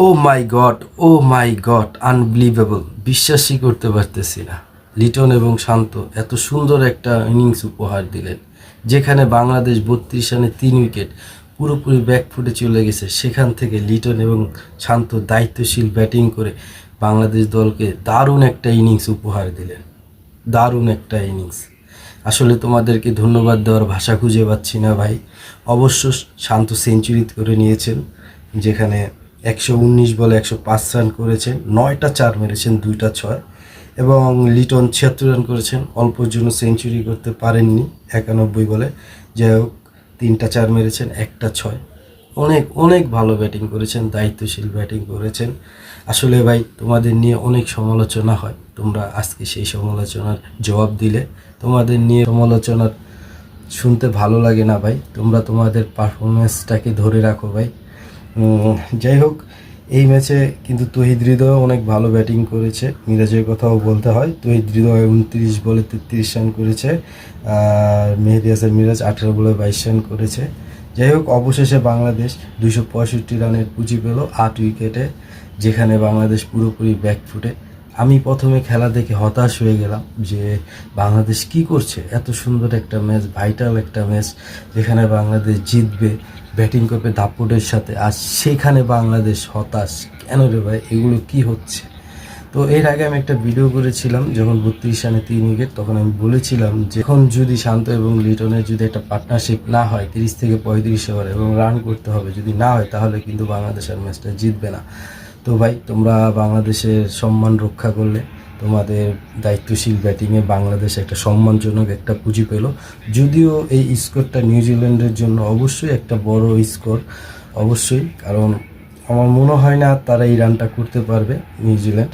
ও মাই god, ও মাই god, unbelievable! বিশ্বাসই করতে পারতেছি না। লিটন এবং শান্ত এত সুন্দর একটা ইনিংস উপহার দিলেন, যেখানে বাংলাদেশ 32 রানে 3 উইকেট পুরোপুরি ব্যাকফুটে চলে গেছে। সেখান থেকে লিটন এবং শান্ত দায়িত্বশীল ব্যাটিং করে বাংলাদেশ দলকে দারুণ একটা ইনিংস উপহার দিলেন। দারুণ একটা ইনিংস। আসলে তোমাদেরকে ধন্যবাদ দেওয়ার ভাষা খুঁজে পাচ্ছি না ভাই। অবশ্য শান্ত সেঞ্চুরি করে নিয়েছেন, যেখানে 119 বলে 105 রান করেছেন, 9টা 4 মেরেছেন, 2টা 6। এবং লিটন 76 রান করেছেন, অল্পর জন্য সেঞ্চুরি করতে পারেননি 91 বলে। যাই হোক, 3টা 4 মেরেছেন, 1টা 6। অনেক অনেক ভালো ব্যাটিং করেছেন, দায়িত্বশীল ব্যাটিং করেছেন। আসলে ভাই, তোমাদের নিয়ে অনেক সমালোচনা হয়, তোমরা আজকে সেই সমালোচনার জবাব দিলে। তোমাদের নিয়ে সমালোচনা শুনতে ভালো লাগে না ভাই, তোমরা তোমাদের পারফরমেন্সটাকে ধরে রাখো ভাই। যাই হোক, এই ম্যাচে কিন্তু তহিদ হৃদয় অনেক ভালো ব্যাটিং করেছে, মিরাজের কথাও বলতে হয়। তহিদ হৃদয় 29 বলে 33 রান করেছে, আর মেহেদী হাসান মিরাজ 18 বলে 22 রান করেছে। যাই হোক, অবশেষে বাংলাদেশ 265 রানের পুঁজি পেল 8 উইকেটে, যেখানে বাংলাদেশ পুরোপুরি ব্যাকফুটে। আমি প্রথমে খেলা দেখে হতাশ হয়ে গেলাম যে বাংলাদেশ কি করছে। এত সুন্দর একটা ম্যাচ, ভাইটাল একটা ম্যাচ, যেখানে বাংলাদেশ জিতবে, ব্যাটিং করবে দাপটের সাথে, আর সেখানে বাংলাদেশ হতাশ। কেন রে ভাই, এগুলো কি হচ্ছে? তো এর আগে আমি একটা ভিডিও করেছিলাম, যখন 32 রানে 3 উইকেট, তখন আমি বলেছিলাম যে এখন যদি শান্ত এবং লিটনের যদি একটা পার্টনারশিপ না হয় 30 থেকে 35 ওভার এবং রান করতে হবে, যদি না হয় তাহলে কিন্তু বাংলাদেশ আর ম্যাচটা জিতবে না। তো ভাই, তোমরা বাংলাদেশের সম্মান রক্ষা করলে, তোমাদের দায়িত্বশীল ব্যাটিংয়ে বাংলাদেশ একটা সম্মানজনক একটা পুঁজি পেল। যদিও এই স্কোরটা নিউজিল্যান্ডের জন্য অবশ্যই একটা বড় স্কোর, অবশ্যই, কারণ আমার মনে হয় না তারা এই রানটা করতে পারবে। নিউজিল্যান্ড,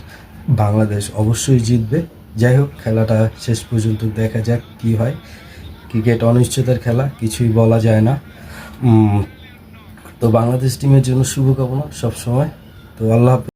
বাংলাদেশ অবশ্যই জিতবে। যাই হোক, খেলাটা শেষ পর্যন্ত দেখা যাক কি হয়। ক্রিকেট অনিশ্চয়তার খেলা, কিছুই বলা যায় না। তো বাংলাদেশ টিমের জন্য শুভকামনা সবসময়। তো আল্লাহ হাফেজ।